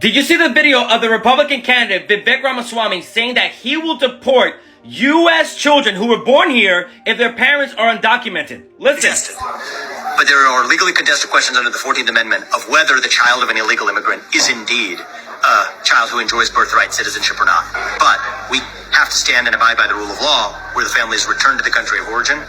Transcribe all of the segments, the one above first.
Did you see the video of the Republican candidate Vivek Ramaswamy saying that he will deport U.S. children who were born here if their parents are undocumented? Listen. But there are legally contested questions under the 14th Amendment of whether the child of an illegal immigrant is indeed a child who enjoys birthright citizenship or not. But we have to stand and abide by the rule of law where the family is returned to the country of origin.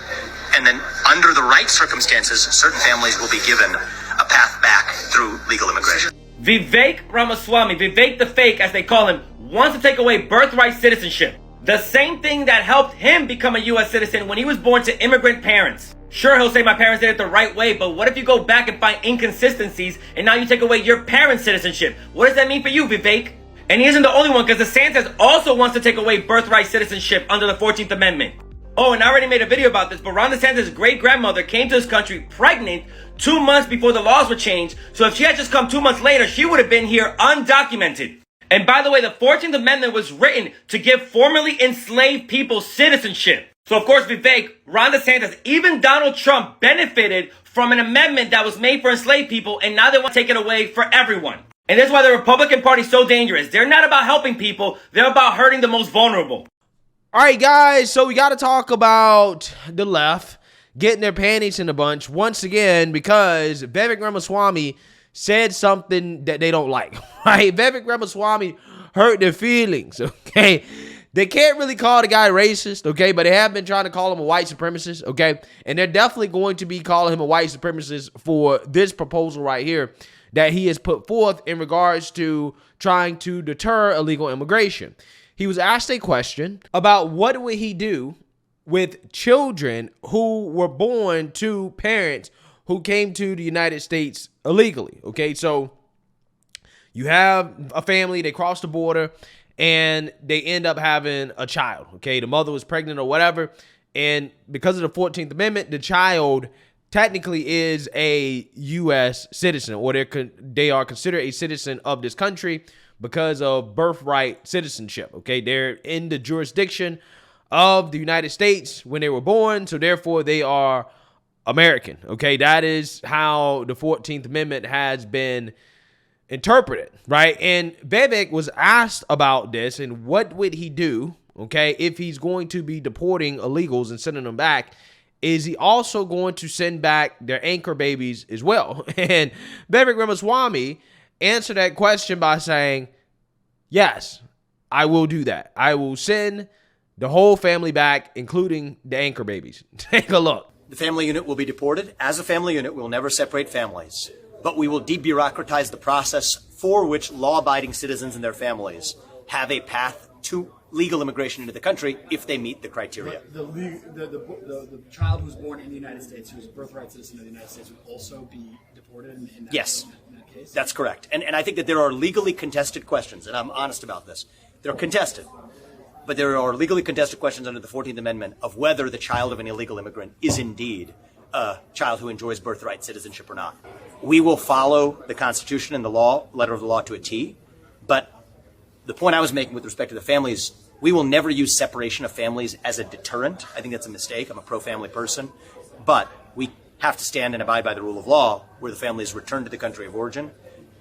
And then under the right circumstances, certain families will be given a path back through legal immigration. Vivek Ramaswamy, Vivek the fake as they call him, wants to take away birthright citizenship. The same thing that helped him become a U.S. citizen when he was born to immigrant parents. Sure, he'll say my parents did it the right way, but what if you go back and find inconsistencies and now you take away your parents' citizenship? What does that mean for you, Vivek? And he isn't the only one, because DeSantis also wants to take away birthright citizenship under the 14th Amendment. Oh, and I already made a video about this, but Ron DeSantis' great-grandmother came to this country pregnant 2 months before the laws were changed, so if she had just come 2 months later, she would have been here undocumented. And by the way, the 14th Amendment was written to give formerly enslaved people citizenship. So of course, Vivek, Ron DeSantis, even Donald Trump benefited from an amendment that was made for enslaved people, and now they want to take it away for everyone. And that's why the Republican Party is so dangerous. They're not about helping people, they're about hurting the most vulnerable. All right, guys, so we got to talk about the left getting their panties in a bunch once again because Vivek Ramaswamy said something that they don't like, right? Vivek Ramaswamy hurt their feelings, okay? They can't really call the guy racist, okay? But they have been trying to call him a white supremacist, okay? And they're definitely going to be calling him a white supremacist for this proposal right here that he has put forth in regards to trying to deter illegal immigration. He was asked a question about what would he do with children who were born to parents who came to the United States illegally, okay? So you have a family, they cross the border, and they end up having a child, okay? The mother was pregnant or whatever, and because of the 14th Amendment, the child technically is a U.S. citizen, or they are considered a citizen of this country because of birthright citizenship, okay? They're in the jurisdiction of the United States when they were born, so therefore they are American, okay? That is how the 14th Amendment has been interpreted, right? And Vivek was asked about this and what would he do, okay, if he's going to be deporting illegals and sending them back. Is he also going to send back their anchor babies as well? And Vivek Ramaswamy answered that question by saying, yes, I will do that. I will send the whole family back, including the anchor babies. Take a look. The family unit will be deported. As a family unit, we will never separate families, but we will debureaucratize the process for which law-abiding citizens and their families have a path to legal immigration into the country if they meet the criteria. The child who's born in the United States, who's a birthright citizen of the United States, would also be deported in that, yes, in that case? That's correct. And I think that there are legally contested questions, and I'm honest about this. They're contested. But there are legally contested questions under the 14th Amendment of whether the child of an illegal immigrant is indeed a child who enjoys birthright citizenship or not. We will follow the Constitution and the law, letter of the law to a T. But the point I was making with respect to the families, we will never use separation of families as a deterrent. I think that's a mistake. I'm a pro-family person. But we have to stand and abide by the rule of law where the family is returned to the country of origin.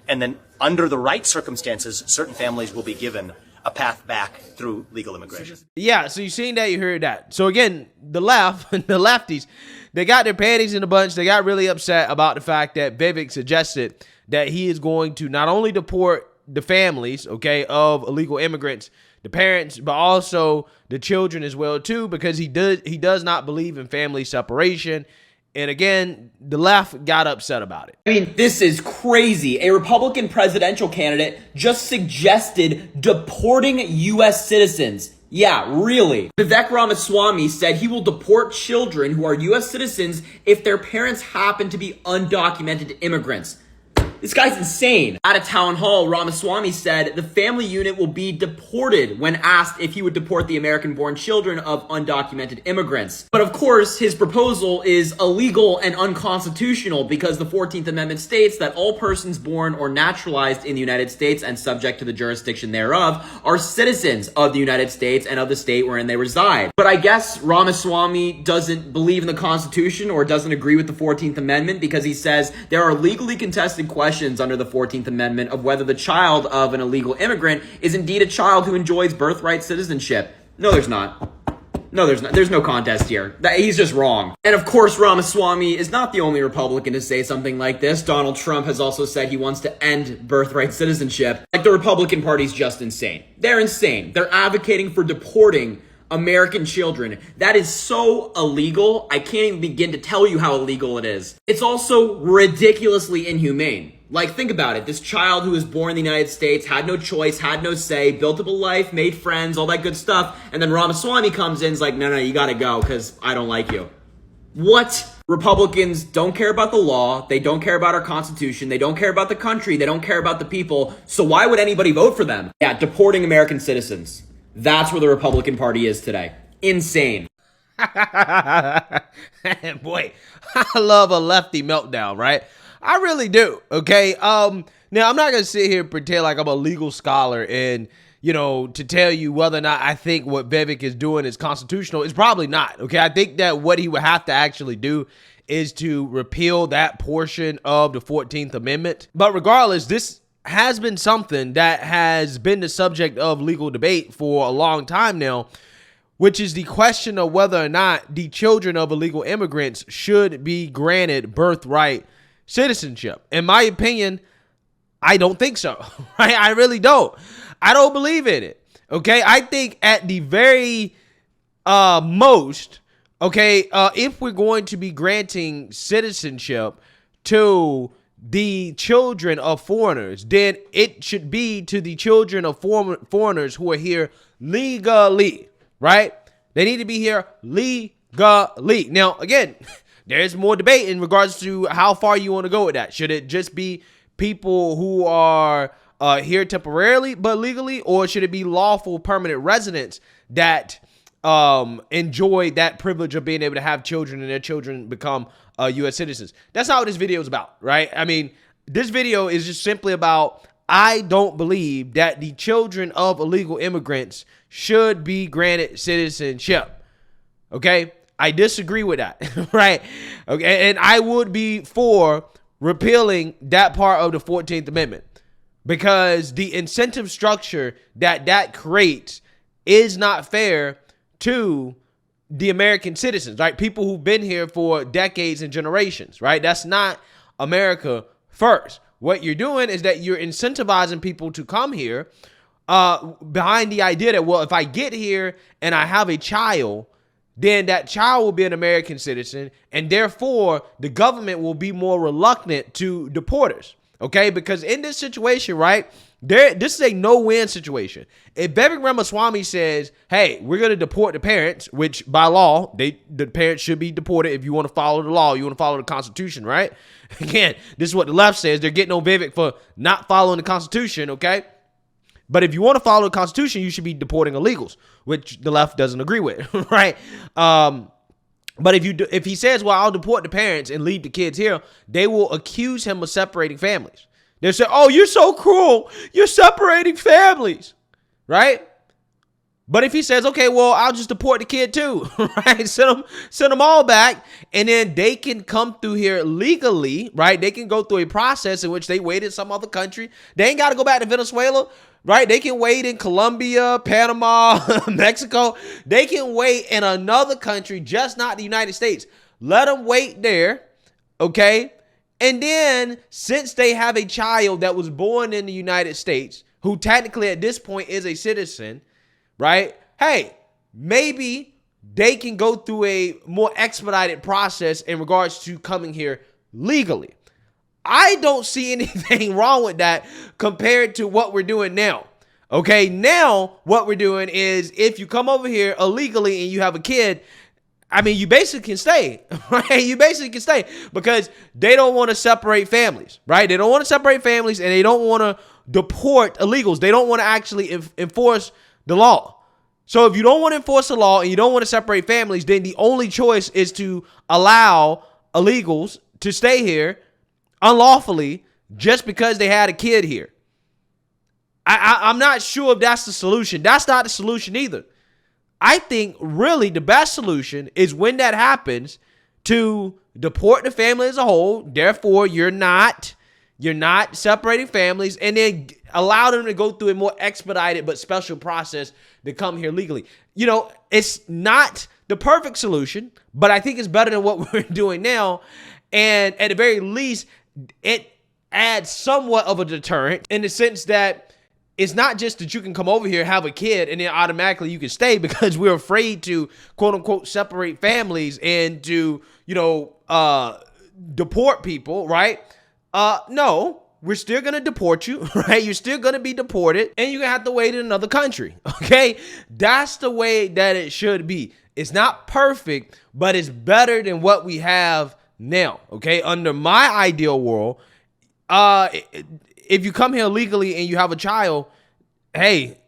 And then under the right circumstances, certain families will be given a path back through legal immigration. Yeah, so you've seen that, you heard that. So again, the left, the lefties, they got their panties in a bunch. They got really upset about the fact that Vivek suggested that he is going to not only deport the families, okay, of illegal immigrants, the parents, but also the children as well too, because he does not believe in family separation. And again, the left got upset about it. I mean, this is crazy. A Republican presidential candidate just suggested deporting U.S. citizens. Yeah, really. Vivek Ramaswamy said he will deport children who are U.S. citizens if their parents happen to be undocumented immigrants. This guy's insane. At a town hall, Ramaswamy said the family unit will be deported when asked if he would deport the American-born children of undocumented immigrants. But of course, his proposal is illegal and unconstitutional because the 14th Amendment states that all persons born or naturalized in the United States and subject to the jurisdiction thereof are citizens of the United States and of the state wherein they reside. But I guess Ramaswamy doesn't believe in the Constitution or doesn't agree with the 14th Amendment because he says there are legally contested questions questions under the 14th Amendment of whether the child of an illegal immigrant is indeed a child who enjoys birthright citizenship. No, there's not. No, there's not. There's no contest here. He's just wrong. And of course, Ramaswamy is not the only Republican to say something like this. Donald Trump has also said he wants to end birthright citizenship. Like, the Republican Party's just insane. They're insane. They're advocating for deporting American children. That is so illegal, I can't even begin to tell you how illegal it is. It's also ridiculously inhumane. Like, think about it. This child who was born in the United States, had no choice, had no say, built up a life, made friends, all that good stuff, and then Ramaswamy comes in and is like, no, you gotta go because I don't like you. What? Republicans don't care about the law, they don't care about our Constitution, they don't care about the country, they don't care about the people, so why would anybody vote for them? Yeah, deporting American citizens. That's where the Republican Party is today. Insane. Boy, I love a lefty meltdown, right? I really do, okay? Now, I'm not going to sit here and pretend like I'm a legal scholar and, to tell you whether or not I think what Vivek is doing is constitutional. It's probably not, okay? I think that what he would have to actually do is to repeal that portion of the 14th Amendment. But regardless, this has been something that has been the subject of legal debate for a long time now, which is the question of whether or not the children of illegal immigrants should be granted birthright citizenship. In my opinion, I don't think so, right? I really don't. I don't believe in it, okay? I think at the very most, okay, if we're going to be granting citizenship to the children of foreigners, then it should be to the children of foreigners who are here legally, right? They need to be here legally. Now, again, there's more debate in regards to how far you want to go with that. Should it just be people who are here temporarily but legally, or should it be lawful permanent residents that enjoy that privilege of being able to have children and their children become U.S. citizens? That's not what this video is about, right? I mean, this video is just simply about, I don't believe that the children of illegal immigrants should be granted citizenship, okay? I disagree with that, right? Okay, and I would be for repealing that part of the 14th Amendment because the incentive structure that creates is not fair to the American citizens, right? People who've been here for decades and generations, right? That's not America first. What you're doing is that you're incentivizing people to come here behind the idea that, well, if I get here and I have a child, then that child will be an American citizen, and therefore the government will be more reluctant to deport us, okay? Because in this situation, right, this is a no-win situation. If Vivek Ramaswamy says, hey, we're going to deport the parents, which by law, the parents should be deported if you want to follow the law, you want to follow the Constitution, right? Again, this is what the left says. They're getting on Vivek for not following the Constitution, okay? But if you want to follow the Constitution, you should be deporting illegals, which the left doesn't agree with, right? But if he says, well, I'll deport the parents and leave the kids here, they will accuse him of separating families. They'll say, oh, you're so cruel. You're separating families, right? But if he says, okay, well, I'll just deport the kid too, right? Send them all back, and then they can come through here legally, right? They can go through a process in which they wait in some other country. They ain't got to go back to Venezuela, right? They can wait in Colombia, Panama, Mexico. They can wait in another country, just not the United States. Let them wait there, okay? And then, since they have a child that was born in the United States, who technically at this point is a citizen, right? Hey, maybe they can go through a more expedited process in regards to coming here legally. I don't see anything wrong with that compared to what we're doing now. Okay, now what we're doing is if you come over here illegally and you have a kid, I mean, you basically can stay, right? You basically can stay because they don't want to separate families, right? They don't want to separate families and they don't want to deport illegals. They don't want to actually enforce the law. So if you don't want to enforce the law and you don't want to separate families, then the only choice is to allow illegals to stay here unlawfully just because they had a kid here. I'm not sure if that's the solution. That's not the solution either. I think really the best solution is when that happens to deport the family as a whole. Therefore, you're not You're not separating families, and then allow them to go through a more expedited but special process to come here legally. You know, it's not the perfect solution, but I think it's better than what we're doing now. And at the very least, it adds somewhat of a deterrent in the sense that it's not just that you can come over here, have a kid, and then automatically you can stay because we're afraid to, quote unquote, separate families and to, deport people, right? No, we're still going to deport you, right? You're still going to be deported, and you're going to have to wait in another country, okay? That's the way that it should be. It's not perfect, but it's better than what we have now, okay? Under my ideal world, if you come here legally and you have a child, hey,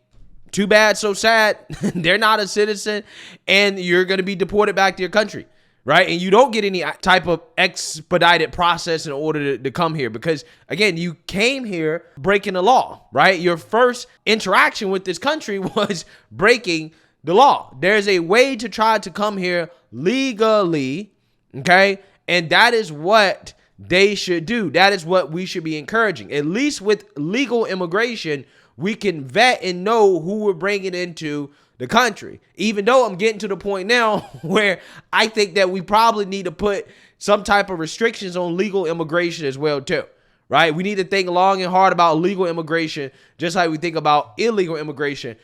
too bad, so sad. They're not a citizen, and you're going to be deported back to your country, right? And you don't get any type of expedited process in order to come here because, again, you came here breaking the law, right? Your first interaction with this country was breaking the law. There's a way to try to come here legally, okay? And that is what they should do. That is what we should be encouraging. At least with legal immigration, we can vet and know who we're bringing into the country. Even though I'm getting to the point now where I think that we probably need to put some type of restrictions on legal immigration as well too, right? We need to think long and hard about legal immigration, just like we think about illegal immigration.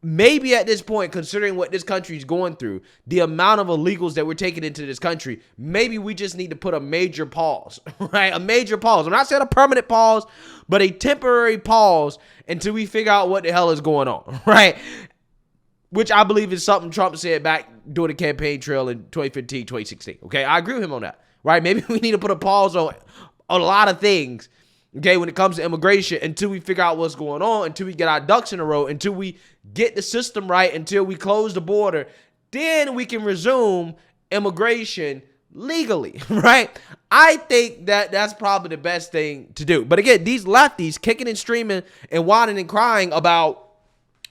Maybe at this point, considering what this country is going through, the amount of illegals that we're taking into this country, maybe we just need to put a major pause, right? A major pause. I'm not saying a permanent pause, but a temporary pause until we figure out what the hell is going on, right? Which I believe is something Trump said back during the campaign trail in 2015, 2016. Okay, I agree with him on that, right? Maybe we need to put a pause on a lot of things, okay, when it comes to immigration until we figure out what's going on, until we get our ducks in a row, until we get the system right, until we close the border. Then we can resume immigration legally, right? I think that that's probably the best thing to do. But again, these lefties kicking and streaming and whining and crying about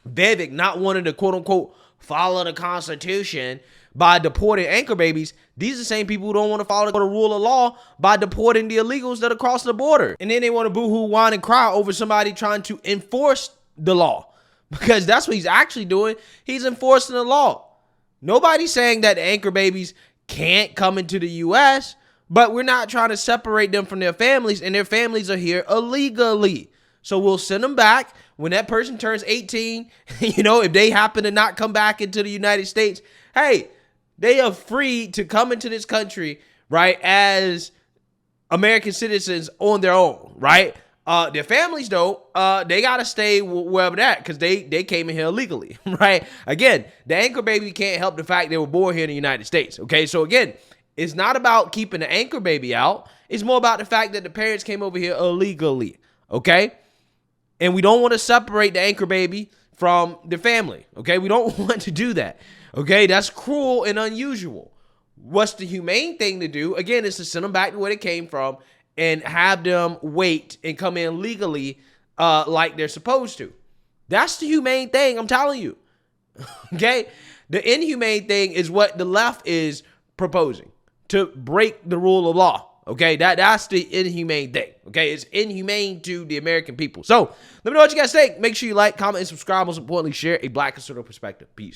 Vivek not wanting to, quote unquote, follow the Constitution by deporting anchor babies. These are the same people who don't want to follow the rule of law by deporting the illegals that are across the border. And then they want to boo-hoo, whine, and cry over somebody trying to enforce the law. Because that's what he's actually doing. He's enforcing the law. Nobody's saying that the anchor babies can't come into the U.S., but we're not trying to separate them from their families, and their families are here illegally. So we'll send them back when that person turns 18. If they happen to not come back into the United States, hey, they are free to come into this country, right, as American citizens on their own, right? Their families don't. They got to stay wherever they're at because they came in here illegally, right? Again, the anchor baby can't help the fact they were born here in the United States, okay? So again, it's not about keeping the anchor baby out. It's more about the fact that the parents came over here illegally, okay? And we don't want to separate the anchor baby from the family, okay? We don't want to do that, okay? That's cruel and unusual. What's the humane thing to do? Again, is to send them back to where they came from and have them wait and come in legally like they're supposed to. That's the humane thing, I'm telling you, okay? The inhumane thing is what the left is proposing, to break the rule of law. Okay, that's the inhumane thing. Okay, it's inhumane to the American people. So let me know what you guys think. Make sure you like, comment, and subscribe. Most importantly, share a Black conservative perspective. Peace.